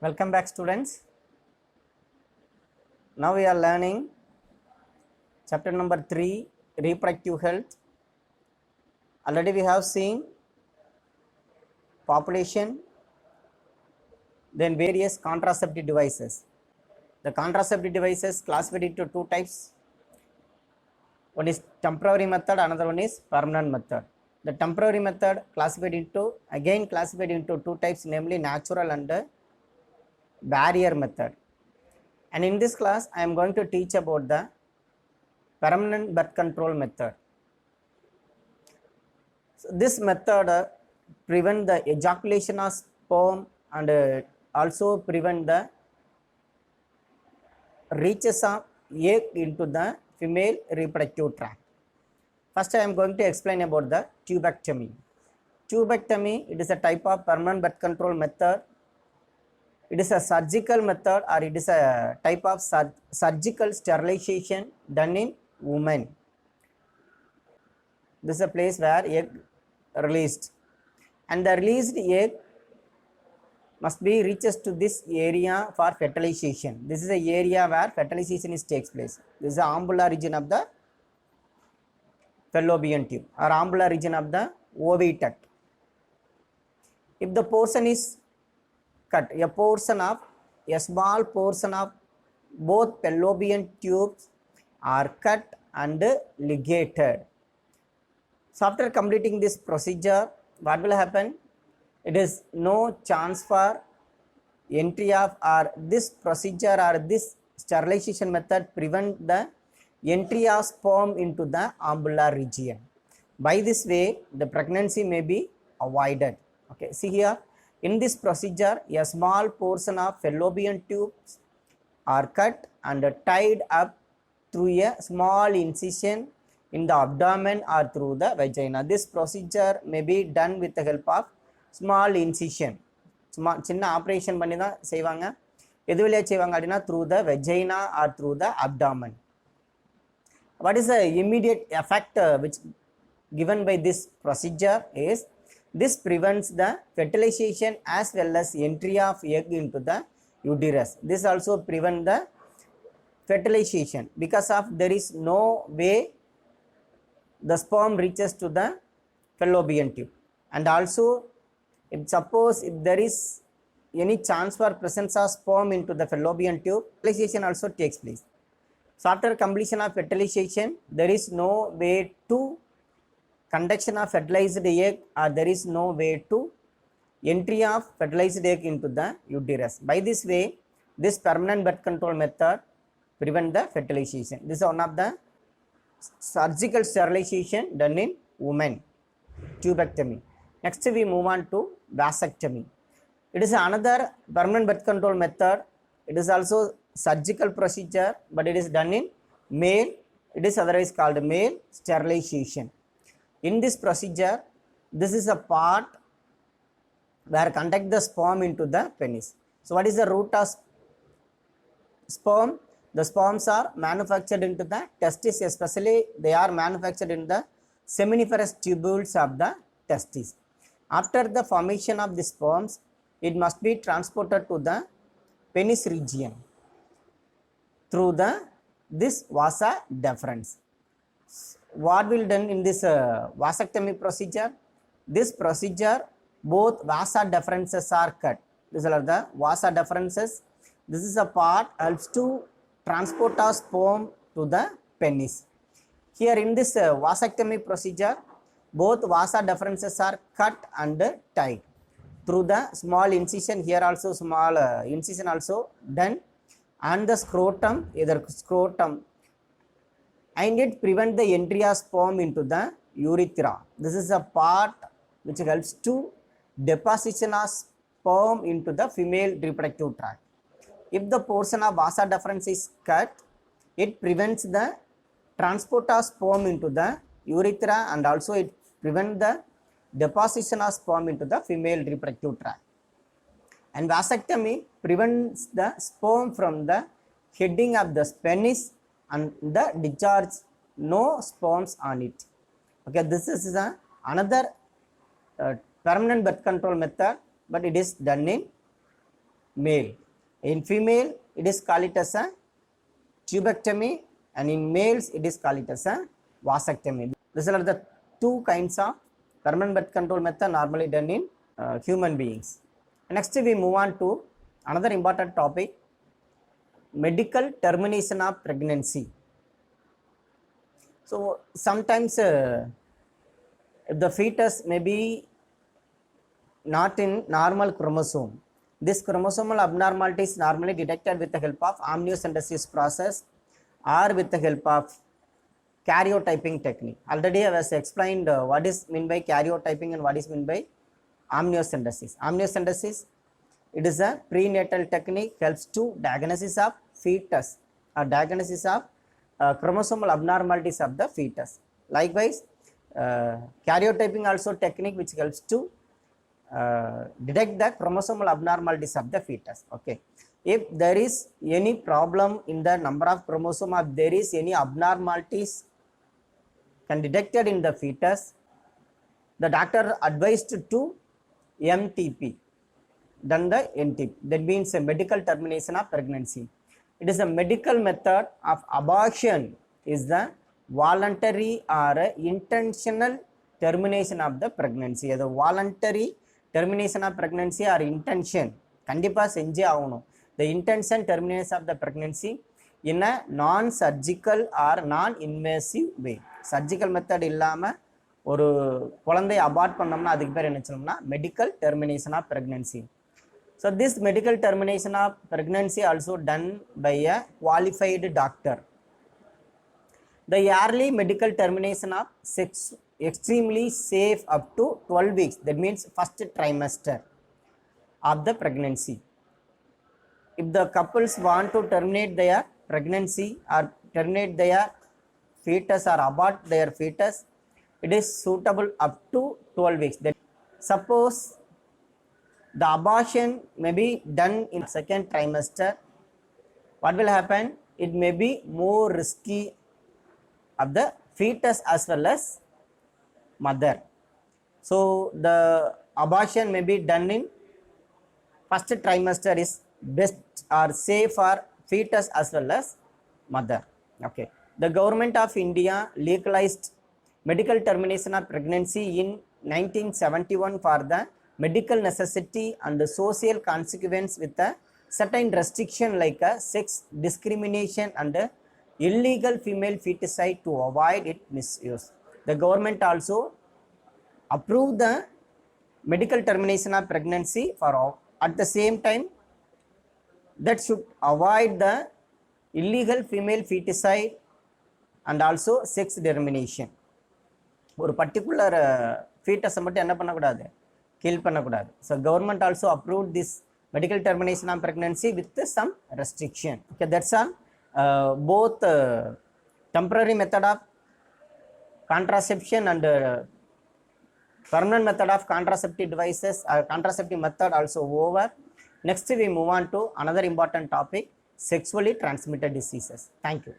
Welcome back, students. Now we are learning chapter number 3, reproductive health. Already we have seen population, then various contraceptive devices. The contraceptive devices classified into two types. One is temporary method, another one is permanent method. The temporary method classified into two types, namely natural and barrier method. And in this class I am going to teach about the permanent birth control method. So this method prevent the ejaculation of sperm and also prevent the reaches of egg into the female reproductive tract. First I am going to explain about the tubectomy. Tubectomy, it is a type of permanent birth control method. It is a surgical method, or it is a type of surgical sterilization done in women. This is a place where egg released, and the released egg must be reaches to this area for fertilization. This is the area where fertilization takes place. This is the umbellar region of the fallopian tube or umbellar region of the oviduct. If the portion is cut, a small portion of both fallopian tubes are cut and ligated. So after completing this procedure, what will happen? It is no chance for entry of, or this procedure or this sterilization method prevent the entry of sperm into the umbellar region. By this way, the pregnancy may be avoided. Okay, see here. In this procedure, a small portion of fallopian tubes are cut and tied up through a small incision in the abdomen or through the vagina. This procedure may be done with the help of small incision. சின்ன operation பண்ணி தான் செய்வாங்க. எது வழியா செய்வாங்க அப்படின்னா through the vagina or through the abdomen. What is the immediate effect which given by this procedure is this prevents the fertilization as well as entry of egg into the uterus. This also prevent the fertilization because of there is no way the sperm reaches to the fallopian tube, and also if there is any chance for presence of sperm into the fallopian tube, fertilization also takes place. So after completion of fertilization, there is no way to conduction of fertilized egg, or there is no way to entry of fertilized egg into the uterus. By this way, this permanent birth control method prevent the fertilization. This is one of the surgical sterilization done in women, tubectomy. Next we move on to vasectomy. It is another permanent birth control method. It is also surgical procedure, but it is done in male. It is otherwise called male sterilization. In this procedure, this is a part where conduct the sperm into the penis. So what is the route of sperm? The sperms are manufactured into the testis, especially they are manufactured in the seminiferous tubules of the testis. After the formation of the sperms, it must be transported to the penis region through this vasa deferens. What will done in this vasectomy procedure? This procedure, both vasa deferences are cut. These are the vasa deferences. This is a part helps to transport of sperm to the penis. Here in this vasectomy procedure, both vasa deferences are cut and tied through the small incision. Here also small incision also done, and the scrotum, either scrotum, and it prevent the entry of sperm into the urethra. This is a part which helps to deposition of sperm into the female reproductive tract. If the portion of vasa deferens is cut, it prevents the transport of sperm into the urethra, and also it prevents the deposition of sperm into the female reproductive tract. And vasectomy prevents the sperm from the heading of the penis and the discharge no sperms on it. Okay, this is another permanent birth control method, but it is done in male. In female it is called it as a tubectomy, and in males it is called it as a vasectomy. These are the two kinds of permanent birth control method normally done in human beings. Next we move on to another important topic, medical termination of pregnancy. So sometimes if the fetus may be not in normal chromosome, this chromosomal abnormality is normally detected with the help of amniocentesis process or with the help of karyotyping technique. Already I was explained what is meant by karyotyping and what is meant by amniocentesis. Amniocentesis, it is a prenatal technique, helps to diagnosis of fetus or diagnosis of chromosomal abnormalities of the fetus. Likewise, karyotyping also technique which helps to detect the chromosomal abnormalities of the fetus. Okay, if there is any problem in the number of chromosome, or there is any abnormalities can detected in the fetus, the doctor advised to MTP, done the NTP. That means a medical termination of pregnancy. It is a medical method of abortion, is the voluntary or intentional termination of the pregnancy. The voluntary termination of pregnancy or intention கண்டிப்பா செஞ்சே ஆகணும். The intention termination of the pregnancy in a non-surgical or non-invasive way. Surgical method இல்லாம ஒரு குழந்தை abort பண்ணோம்னா அதுக்கு பேர் என்ன சொல்லும்னா medical termination of pregnancy. So this medical termination of pregnancy also done by a qualified doctor. The early medical termination of sex extremely safe up to 12 weeks. That means first trimester of the pregnancy. If the couples want to terminate their pregnancy or terminate their fetus or abort their fetus, it is suitable up to 12 weeks. That suppose the abortion may be done in second trimester, what will happen? It may be more risky of the fetus as well as mother. So the abortion may be done in first trimester is best or safe for fetus as well as mother. Okay, the government of India legalized medical termination of pregnancy in 1971 for the medical necessity and the social consequence with a certain restriction like a sex discrimination and illegal female feticide to avoid its misuse. The government also approved the medical termination of pregnancy for all. At the same time, that should avoid the illegal female feticide and also sex discrimination. ஒரு particular ஃபீட்டஸை மட்டும் என்ன பண்ணக்கூடாது, kill பண்ணக்கூடாது. So government also approved this medical termination of pregnancy with some restriction. Okay, that's all. Both temporary method of contraception and permanent method of contraceptive devices, contraceptive method also over. Next we move on to another important topic, sexually transmitted diseases. Thank you.